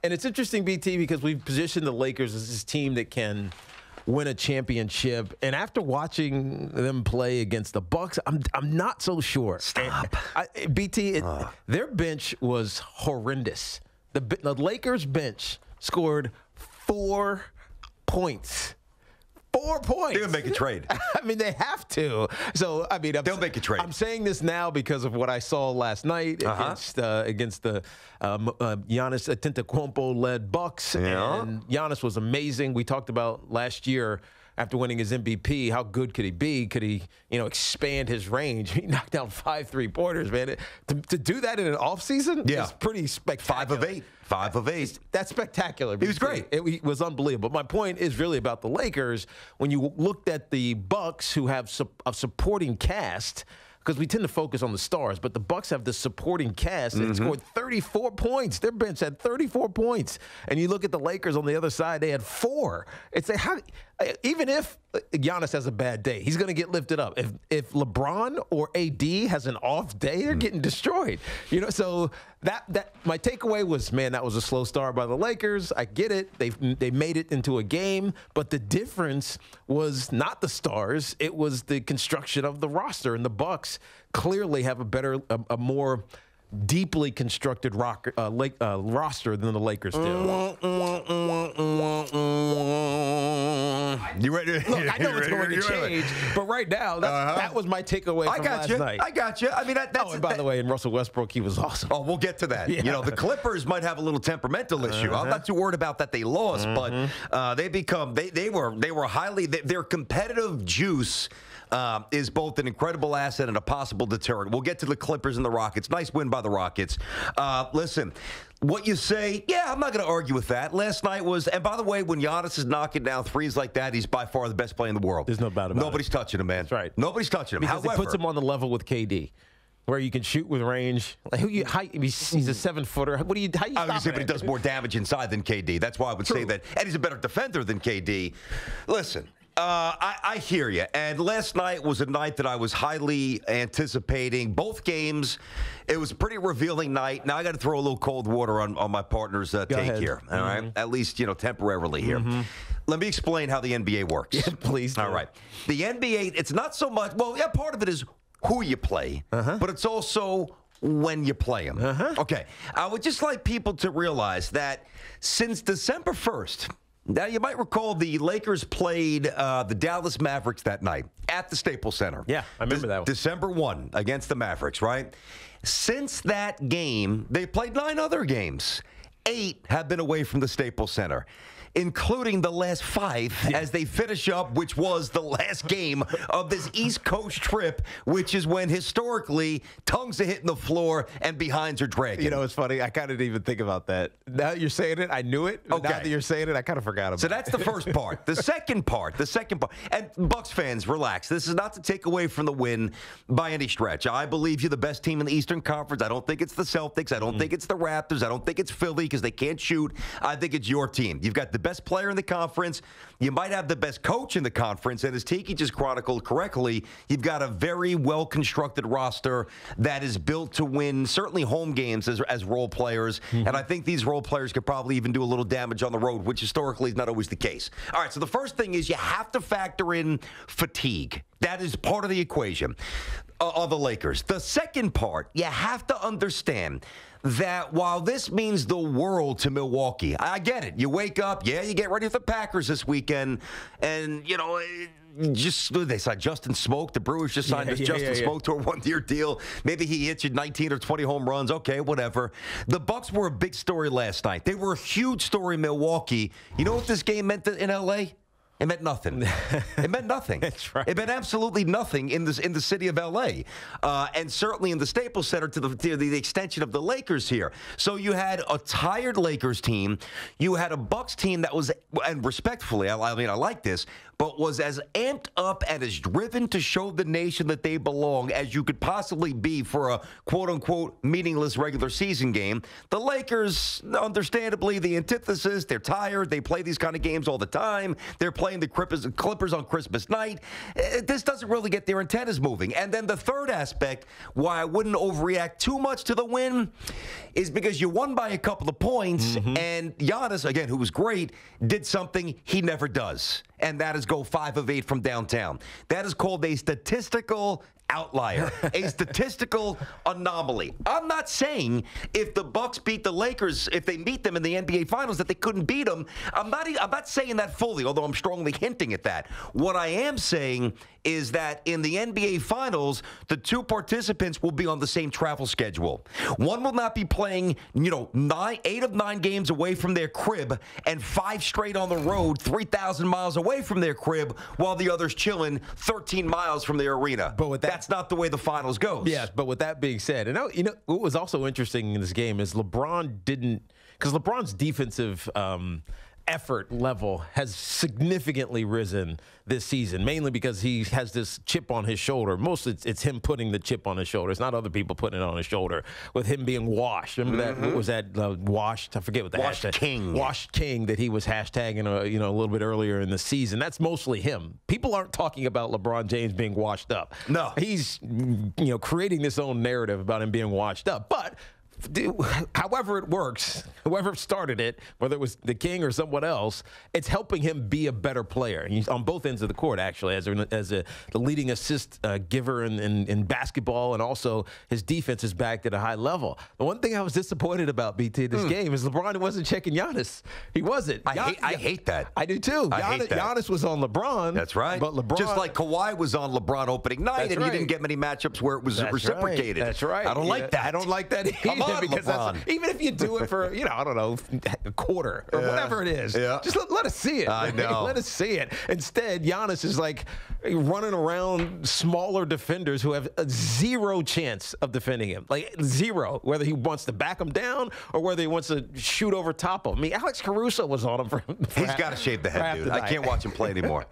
And it's interesting, BT, because we've positioned the Lakers as this team that can win a championship. And after watching them play against the Bucks, I'm not so sure. Stop. BT, their bench was horrendous. The Lakers bench scored 4 points. 4 points. They're going to make a trade. I mean, they have to. So, I mean, they'll make a trade. I'm saying this now because of what I saw last night against the Giannis Antetokounmpo-led Bucks. Yeah. And Giannis was amazing. We talked about last year after winning his MVP, how good could he be? Could he, expand his range? He knocked down 5 3-pointers, man. To do that in an offseason is pretty spectacular. 5 of 8. That's spectacular. He was great. It was unbelievable. My point is really about the Lakers. When you looked at the Bucks, who have a supporting cast, because we tend to focus on the stars, but the Bucks have the supporting cast that scored 34 points. Their bench had 34 points. And you look at the Lakers on the other side, they had 4. It's like, even if Giannis has a bad day, he's going to get lifted up. If LeBron or AD has an off day, they're getting destroyed. So that my takeaway was, man, that was a slow start by the Lakers. I get it. They made it into a game, but the difference was not the stars. It was the construction of the roster, and the Bucks clearly have a more deeply constructed roster than the Lakers do. You ready? Look, I know it's going to change, but right now, that was my takeaway from last night. I got you. I mean, and by the way, in Russell Westbrook, he was awesome. Oh, we'll get to that. Yeah. The Clippers might have a little temperamental issue. I'm not too worried about that they lost, but they were highly their competitive juice is both an incredible asset and a possible deterrent. We'll get to the Clippers and the Rockets. Nice win by the Rockets. Listen, what you say, I'm not going to argue with that. Last night was, and by the way, when Giannis is knocking down threes like that, he's by far the best player in the world. There's no doubt about it. Nobody's touching him, man. That's right. Nobody's touching him. Because However, it puts him on the level with KD, where you can shoot with range. He's a 7-footer. How you stop but he does more damage inside than KD. That's why I would say that. And he's a better defender than KD. Listen. I hear you. And last night was a night that I was highly anticipating. Both games, it was a pretty revealing night. Now I got to throw a little cold water on my partner's take here. All right, at least temporarily here. Let me explain how the NBA works. Yeah, please. All right, the NBA. It's not so much. Well, part of it is who you play, but it's also when you play them. Okay, I would just like people to realize that since December 1st. Now, you might recall the Lakers played the Dallas Mavericks that night at the Staples Center. Yeah, I remember that one. December 1 against the Mavericks, right? Since that game, they played 9 other games. 8 have been away from the Staples Center, including the last 5 as they finish up, which was the last game of this East Coast trip, which is when historically tongues are hitting the floor and behinds are dragging. It's funny. I kind of didn't even think about that. Now that you're saying it, I knew it. But now that you're saying it, I kind of forgot about it. So that's the first part. The second part. And Bucks fans, relax. This is not to take away from the win by any stretch. I believe you're the best team in the Eastern Conference. I don't think it's the Celtics. I don't think it's the Raptors. I don't think it's Philly because they can't shoot. I think it's your team. You've got the best player in the conference. You might have the best coach in the conference. And as Tiki just chronicled correctly, you've got a very well-constructed roster that is built to win, certainly home games as role players. And I think these role players could probably even do a little damage on the road, which historically is not always the case. All right, so the first thing is you have to factor in fatigue. That is part of the equation of the Lakers. The second part, you have to understand that while this means the world to Milwaukee, I get it. You wake up, you get ready for the Packers this weekend, and, they signed Justin Smoke. The Brewers just signed Justin Smoke to a 1-year deal. Maybe he hits you 19 or 20 home runs. Okay, whatever. The Bucks were a big story last night. They were a huge story in Milwaukee. You know what this game meant in L.A.? It meant nothing. It meant nothing. That's right. It meant absolutely nothing in the city of L.A. And certainly in the Staples Center to the extension of the Lakers here. So you had a tired Lakers team. You had a Bucks team that was, and respectfully, I like this, but was as amped up and as driven to show the nation that they belong as you could possibly be for a quote-unquote meaningless regular season game. The Lakers, understandably, the antithesis, they're tired. They play these kind of games all the time. They're playing playing the Clippers on Christmas night. This doesn't really get their antennas moving. And then the third aspect, why I wouldn't overreact too much to the win, is because you won by a couple of points, and Giannis, again, who was great, did something he never does, and that is go 5 of 8 from downtown. That is called a statistical outlier, a statistical anomaly. I'm not saying if the Bucks beat the Lakers, if they meet them in the NBA Finals, that they couldn't beat them. I'm not saying that fully, although I'm strongly hinting at that. What I am saying is that in the NBA Finals, the two participants will be on the same travel schedule. One will not be playing, 8 of 9 games away from their crib and 5 straight on the road, 3,000 miles away from their crib, while the other's chilling 13 miles from their arena. But that's not the way the Finals goes. Yes, but with that being said, and what was also interesting in this game is LeBron didn't, because LeBron's defensive effort level has significantly risen this season, mainly because he has this chip on his shoulder. Mostly it's him putting the chip on his shoulder. It's not other people putting it on his shoulder, with him being washed. Remember that? What was that? Washed? I forget what the Washed hashtag. King. Washed King that he was hashtagging a little bit earlier in the season. That's mostly him. People aren't talking about LeBron James being washed up. No. He's creating this own narrative about him being washed up. But however it works, whoever started it, whether it was the King or someone else, it's helping him be a better player. He's on both ends of the court, actually, as the leading assist giver in basketball, and also his defense is back at a high level. The one thing I was disappointed about, BT, this game is LeBron wasn't checking Giannis. He wasn't. I hate that. I do too. I hate that. Giannis was on LeBron. That's right. But LeBron, just like Kawhi was on LeBron opening night, and he didn't get many matchups where it was reciprocated. Right. That's right. I don't like that. I don't like that either. Because even if you do it for, I don't know, a quarter or whatever it is, just let us see it. I know. Let us see it. Instead, Giannis is like running around smaller defenders who have zero chance of defending him. Like zero, whether he wants to back him down or whether he wants to shoot over top of him. I mean, Alex Caruso was on him for He's got to shave the head, dude. I can't watch him play anymore.